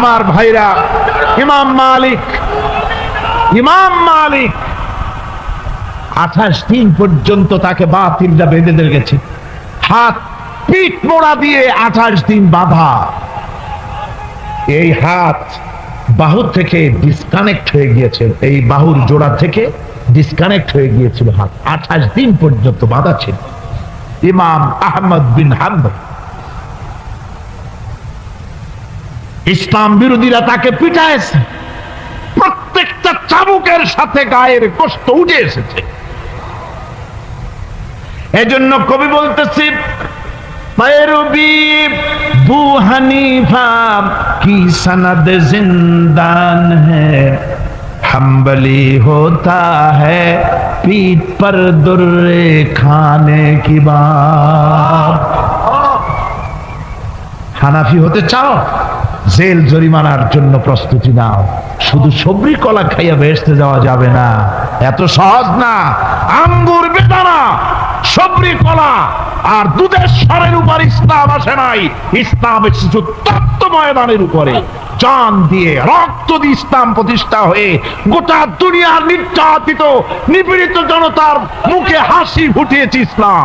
আমার ভাইরা, ইমাম মালিক 28 দিন পর্যন্ত তাকে বাতিলরা বেঁধে রেখেছে, হাত পিঠ মোড়া দিয়ে 28 দিন বাঁধা। এই হাত বাহু থেকে ডিসকানেক্ট হয়ে গিয়েছে, এই বাহুর জোড়া থেকে ডিসকানেক্ট হয়ে গিয়েছিল হাত, 28 দিন পর্যন্ত বাঁধা ছিল। ইমাম আহমদ বিন হাম্বল, ইসলাম বিরোধীরা তাকে পিটাইছে, প্রত্যেকটা চাবুকের সাথে গায়ের গোশত উঠে এসেছে। এজন্য কবি বলতেছি, पैरवी बू हनीफा की सनद जिंदान है, हम्बली होता है पीठ पर दुर्रे खाने की बात। হানাফি হতে চাও, জেল জরিমানার জন্য প্রস্তুতি নাও। শুধু সবরি কলা খাইয়া বেহেশতে যাওয়া যাবে না, এত সহজ না। আঙ্গুর বেদানা, সবরি কলা আর দুধের স্বরের উপর ইসলাম আসে নাই। ইসলাম এসেছে তত্ত্ব ময়দানের উপরে, জান দিয়ে রক্ত দিয়ে ইসলাম প্রতিষ্ঠা হয়ে গোটা দুনিয়ার নির্যাতিত নিপীড়িত জনতার মুখে হাসি ফুটিয়েছে ইসলাম।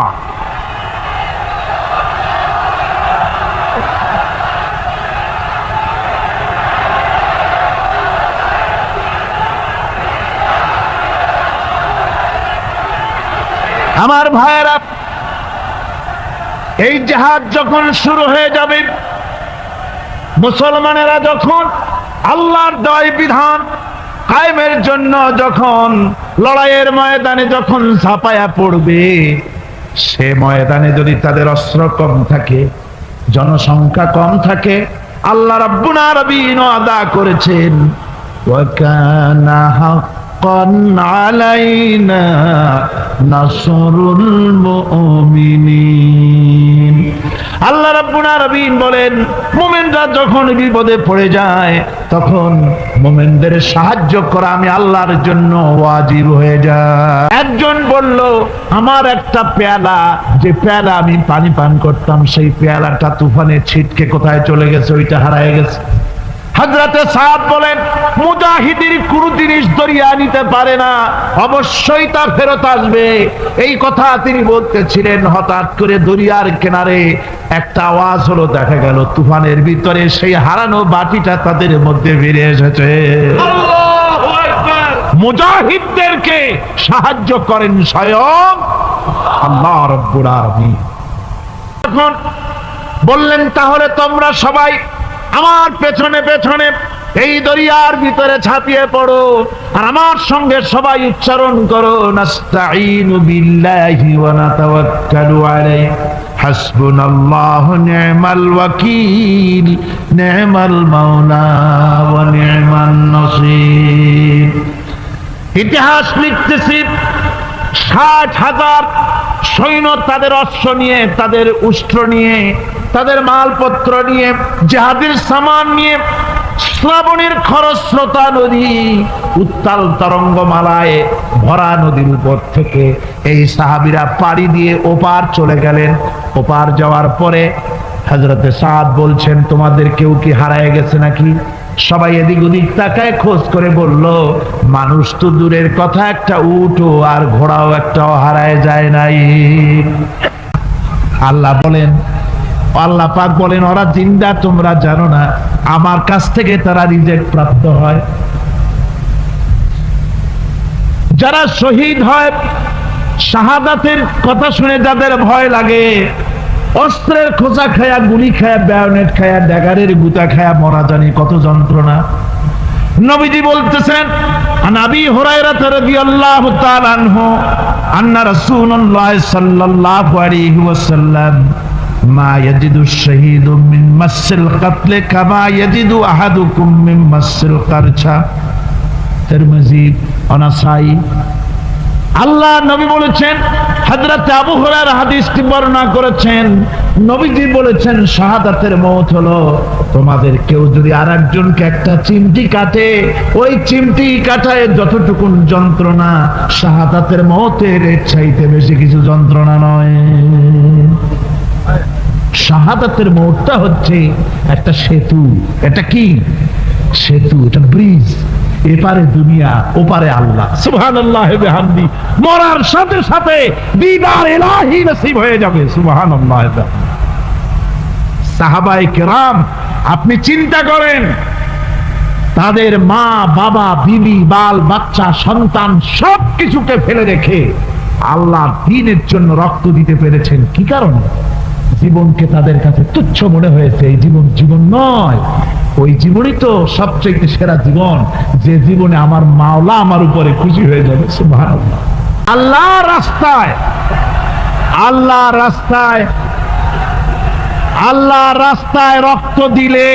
আমার ভাইয়েরা, এই জিহাদ যখন শুরু হয়ে যাবে, মুসলমানেরা যখন আল্লাহর দেওয়া বিধান কায়েমের জন্য যখন লড়াইয়ের ময়দানে যখন ঝাঁপায়া পড়বে, সে ময়দানে যদি তাদের অস্ত্র কম থাকে, জনসংখ্যা কম থাকে, আল্লাহ রাব্বুল আলামিন ওয়াদা করেছেন, ওয়া কানা হাক্কান আলাইনা নাসরুল মুমিনিন। আল্লাহ রাব্বুল আলামিন বলেন, মুমিনরা যখন বিপদে পড়ে যায়, তখন মুমিনদের সাহায্য করা আমি আল্লাহর জন্য ওয়াজিব হয়ে যায়। একজন বলল, আমার একটা পেয়ালা, যে পেয়ালা আমি পানি পান করতাম, সেই পেয়ালাটা তুফানে ছিটকে কোথায় চলে গেছে, ওইটা হারায় গেছে। হযরতে সাদ বলেন, মুজাহিদের কোন জিনিস দরিয়া নিতে পারে না, অবশ্যই তা ফেরত আসবে। এই কথা তিনি বলতেছিলেন, হঠাৎ করে দরিয়ার কিনারে একটা আওয়াজ হলো, দেখা গেল তুফানের ভিতরে সেই হারানো বাটিটা তাদের মধ্যে ফিরে এসেছে। আল্লাহু আকবার! মুজাহিদদেরকে সাহায্য করেন স্বয়ং আল্লাহ রাব্বুল আলামিন। এখন বললেন, তাহলে তোমরা সবাই আমার পেছনে পেছনে এই দরিয়ার ভিতরে ঝাঁপিয়ে পড়ো, আর আমার সঙ্গে সবাই উচ্চারণ করো, নাস্তাঈনু বিল্লাহি ওয়া নাতাওয়াক্কালু আলাইহি, হাসবুনাল্লাহু নি'মাল ওয়াকিল, নি'মাল মাওলা ওয়া নি'মান নাসীর। ইতিহাস লিখতেছি, 60,000 সৈন্য তাদের অশ্ব নিয়ে, তাদের উষ্ট্র নিয়ে, তাদের মালপত্র নিয়ে, জিহাদের সামান নিয়ে শ্রাবণের খরস্রোতা নদী, উত্তাল তরঙ্গমালায় ভরা নদীর উপর থেকে এই সাহাবীরা পাড়ি দিয়ে ওপার চলে গেলেন। ওপার যাওয়ার পরে হযরতে সাদ বলছেন, তোমাদের কেউ কি হারায় গেছে নাকি? সবাই এদিক ওদিক তাকায় খোঁজ করে বলল, মানুষ তো দূরের কথা, একটা উটও আর ঘোড়াও একটাও হারায় যায় নাই। আল্লাহ বলেন, আল্লাহ পাক বলেন, ওরা জিন্দা, তোমরা জানো না, আমার কাছ থেকে তারা রিজেক্ট প্রাপ্ত হয়। যারা শহীদ হয়, শাহাদাতের কথা শুনে যাদের ভয় লাগে, অস্ত্রের খোঁচা খায়া, গুলি খায়া, বায়োনেট খায়া, ড্যাগারের গুতা খায়া মরা, জানি কত যন্ত্রণা। নবীজি বলতেছেন, আন আবি হুরায়রা রাদিয়াল্লাহু তাআলা আনহু আন্না রাসূলুল্লাহ সাল্লাল্লাহু আলাইহি ওয়াসাল্লাম মা ইয়াজিদু শাহীদু মিন মাসিল কাতল কামা ইয়াজিদু আহাদুকুম মিন মাসিল কারছা। তিরমিজি ও নাসাই। আল্লাহ নবী বলেছেন, হযরত আবু হুরায়রা হাদিসটি বর্ণনা করেছেন, নবীজি বলেছেন, শাহাদাতের মওত হলো তোমাদের কেউ যদি আরেকজনকে একটা চিমটি কাটে, ওই চিমটি কাটায় যতটুকু যন্ত্রণা, শাহাদাতের মওতের চাইতে বেশি কিছু যন্ত্রণা নয়। শাহাদাতের মোড়টা হচ্ছে একটা সেতু। এটা কি সেতু? এটা ব্রিজ। এপারে দুনিয়া, ওপারে আল্লাহ। সুবহানাল্লাহ ওয়া বিহামদি। মরার সাথে সাথে দিদার ইলাহি নসিব হয়ে যাবে। সুবহানাল্লাহ। সাহাবায়ে কেরাম, আপনি চিন্তা করেন, তাদের মা বাবা বিবি বাল বাচ্চা সন্তান সবকিছুকে ফেলে রেখে আল্লাহর দ্বীনের জন্য রক্ত দিতে পেরেছেন। কি কারণে? জীবনকে তাদের কাছে তুচ্ছ মনে হয়েছে। এই জীবন জীবন নয়, ওই জীবনই তো সবচেয়ে সেরা জীবন, যে জীবনে আমার মাওলা আমার উপরে খুশি হয়ে যাবে। সুবহানাল্লাহ। আল্লাহর রাস্তায়, আল্লাহর রাস্তায়, আল্লাহর রাস্তায় রক্ত দিলে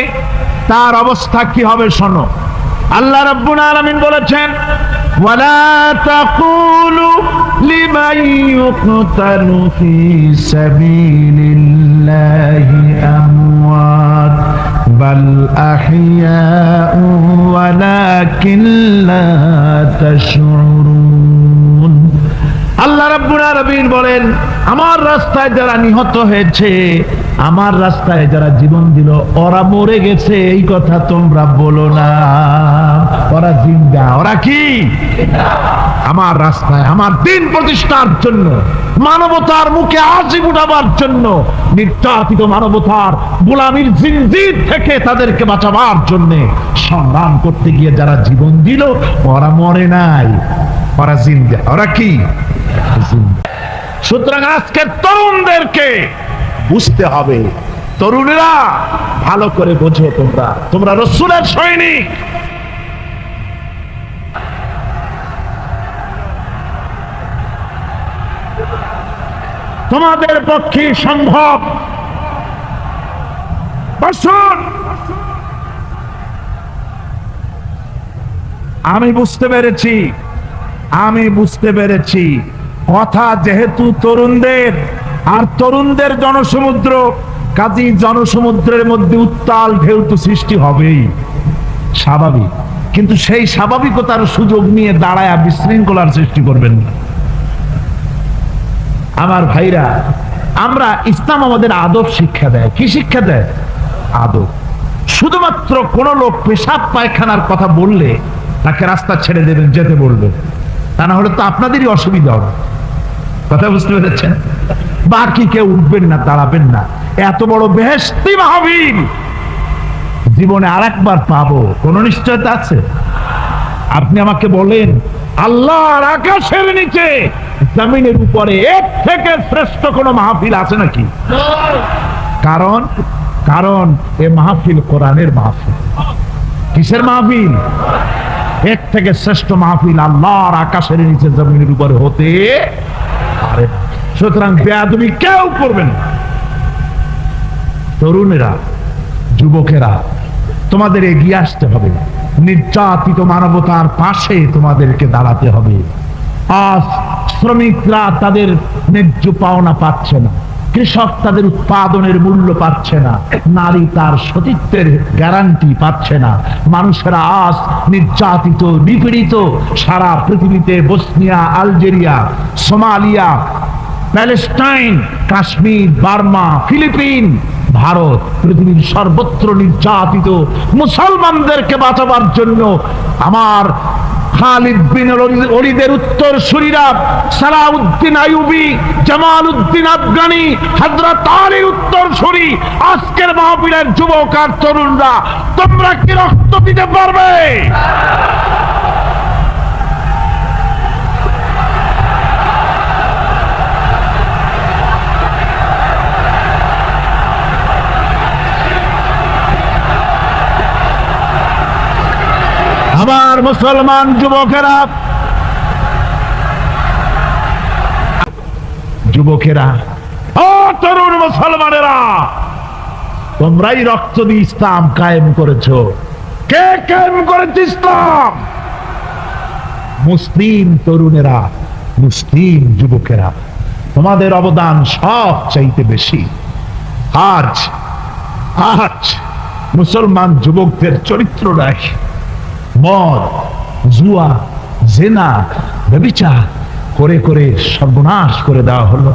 তার অবস্থা কি হবে শোনো। আল্লাহ রাব্বুল আলামিন বলেছেন, ওয়ালা তাকুলু লিমান ইউকতালু ফি সাবিলিল্লাহি আমওয়াত বাল আহইয়াউ ওয়ালাকিন লা তাশউরুন। আল্লাহ রাব্বুল আলামিন বলেন, আমার রাস্তায় যারা নিহত হয়েছে, আমার রাস্তায় যারা জীবন দিল, ওরা মরে গেছে এই কথা তোমরা বলো না। ওরা জিন্দা। ওরা কি? আমার রাস্তায়, আমার দিন প্রতিষ্ঠার জন্য, মানবতার মুখে আঁচি উঠাবার জন্য, নির্যাতিত মানবতার গোলামীর জিনজির থেকে তাদেরকে বাঁচাবার জন্য সংগ্রাম করতে গিয়ে যারা জীবন দিল, ওরা মরে নাই, ওরা জিন্দা। ওরা কি? সুতরাং আজকের তরুণদেরকে বুঝতে হবে, তরুণেরা ভালো করে বোঝো, তোমরা রাসূলের সৈনিক। তোমাদের পক্ষে সম্ভব। বসুন, আমি বুঝতে পেরেছি কথা যেহেতু তরুণদের, আর তরুণদের জনসমুদ্র, কাজী জনসমুদ্রের মধ্যে উত্তাল ঢেউ তো সৃষ্টি হবেই, স্বাভাবিক। কিন্তু সেই স্বাভাবিকতার সুযোগ নিয়ে দাঁড়ায় বিশৃঙ্খলার সৃষ্টি করবেন না। আমার ভাইরা, আমরা, ইসলাম আমাদের আদব শিক্ষা দেয়। কি শিক্ষা দেয়? আদব। শুধুমাত্র কোন লোক পেশাব পায়খানার কথা বললে তাকে রাস্তা ছেড়ে দেবেন, যেতে বলবেন, তা না হলে তো আপনাদেরই অসুবিধা হবে। কথা বুঝতে পেরেছেন? বাকি কেউ উঠবেন না, দাঁড়াবেন না। এত বড় বেহেশতি মাহফিল জীবনে আরেকবার পাবো কোন নিশ্চয়তা আছে? আপনি আমাকে বলেন, আল্লাহর আকাশের নিচে জমিনের উপরে এর থেকে শ্রেষ্ঠ কোন মাহফিল আছে নাকি? কারণ এ মাহফিল কোরআনের মাহফিল। কিসের মাহফিল? এর থেকে শ্রেষ্ঠ মাহফিল আল্লাহর আকাশের নিচে জমিনের উপরে হতে পারে। সুতরাং বেয়াদবি কেউ করবেন না। তরুণেরা, যুবকেরা, তোমাদের এগিয়ে আসতে হবে। নির্যাতিত মানবতার পাশে তোমাদেরকে দাঁড়াতে হবে। আজ শ্রমিকরা তাদের ন্যায্য পাওনা পাচ্ছে না, কৃষক তাদের উৎপাদনের মূল্য পাচ্ছে না, নারী তার সতীত্বের গ্যারান্টি পাচ্ছে না। মানুষেরা আজ নির্যাতিত, নিপীড়িত। সারা পৃথিবীতে Bosnia, Algeria, Somalia, Palestine, Kashmir, Burma, Philippines, Bharat, পৃথিবীর সর্বত্র নির্যাতিত মুসলমানদেরকে বাঁচাবার জন্য আমার খালিদ বিন ওলীদের উত্তরসূরিরা, সালাউদ্দিন আইয়ুবী, জামালউদ্দিন আফগানি, হযরত আলীর উত্তরসূরি, আজকের মাহফিলের যুবক আর তরুণরা, তোমরা কি রক্ত দিতে পারবে? আমার মুসলমান যুবকেরা, ও তরুণ মুসলমানেরা, তোমরাই রক্ত দিয়ে ইসলাম কায়েম করেছো। কে কায়েম করেছে ইসলাম? মুসলিম তরুণেরা, মুসলিম যুবকেরা। তোমাদের অবদান সব চাইতে বেশি। আজ মুসলমান যুবকদের চরিত্র নাই। মদ, জুয়া, জেনা, ব্যভিচার করে করে সর্বনাশ করে দেওয়া হলো।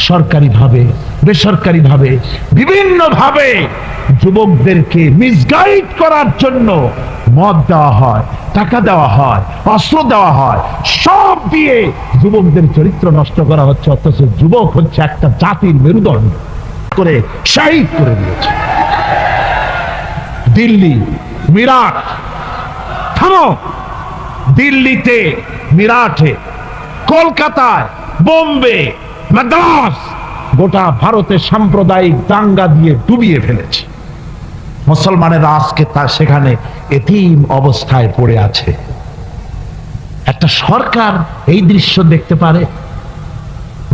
সরকারি ভাবে বেসরকারি ভাবে বিভিন্ন ভাবে যুবকদেরকে মিসগাইড করার জন্য মদ দেওয়া হয়, টাকা দেওয়া হয়, অস্ত্র দেওয়া হয়, সব দিয়ে যুবকদের চরিত্র নষ্ট করা হচ্ছে। অথচ যুবক হচ্ছে একটা জাতির মেরুদণ্ড করে শহীদ করে দিয়েছে। দিল্লি মিরাট, থামো, দিল্লিতে মিরাটে, কলকাতায়, বোম্বে, মাদ্রাস, গোটা ভারতে সাম্প্রদায়িক দাঙ্গা দিয়ে ডুবিয়ে ফেলেছে। মুসলমানেরা আজকে তা সেখানে এতিম অবস্থায় পড়ে আছে। একটা সরকার এই দৃশ্য দেখতে পারে?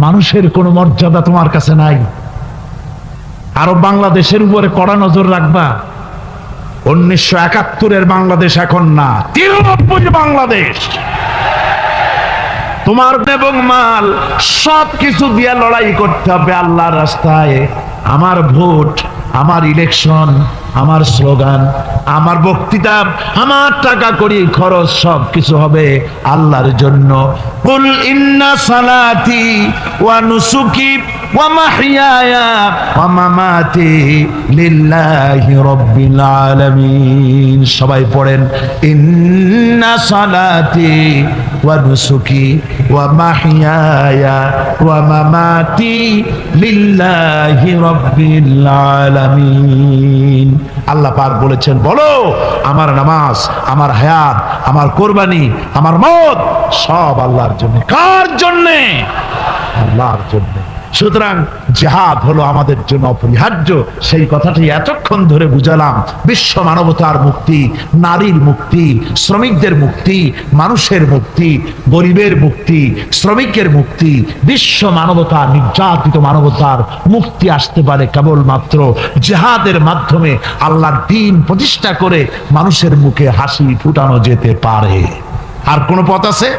মানুষের কোনো মর্যাদা তোমার কাছে নাই? আরো বাংলাদেশের উপরে কড়া নজর রাখবা? 1971-এর বাংলাদেশ এখন না, 93 বাংলাদেশ। তোমার এবং মাল সবকিছু দিয়ে লড়াই করতে হবে আল্লাহর রাস্তায়। আমার ভোট, আমার ইলেকশন, আমার স্লোগান, আমার বক্তৃতা, আমার টাকা করি খরচ সব কিছু হবে আল্লাহর জন্য। কুল ইন্না সালাতি ওয়া নুসুকি ওয়া মাহইয়ায়া ওয়া মামাতি লিল্লাহি রাব্বিল আলামিন। সবাই পড়েন, ইন্না সালাতি ওয়া নুসুকি ওয়া মাহইয়ায়া ওয়া মামাতি লিল্লাহি রাব্বিল আলামিন। আল্লাহ পাক বলেছেন, বলো আমার নামাজ, আমার হায়াত, আমার কোরবানি, আমার মত সব আল্লাহর জন্য। কার জন্য? আল্লাহর জন্য। সুতরাং জিহাদ হলো আমাদের জন্য অপরিহার্য। সেই কথাটি এতক্ষণ ধরে বুঝালাম। বিশ্ব মানবতার মুক্তি, নারীর মুক্তি, শ্রমিকদের মুক্তি, মানুষের মুক্তি, গরিবের মুক্তি, শ্রমিকের মুক্তি, বিশ্ব মানবতা, নির্যাতিত মানবতার মুক্তি আসতে পারে কেবলমাত্র জিহাদের মাধ্যমে। আল্লাহর দ্বীন প্রতিষ্ঠা করে মানুষের মুখে হাসি ফুটানো যেতে পারে। আর কোন পথ আছে?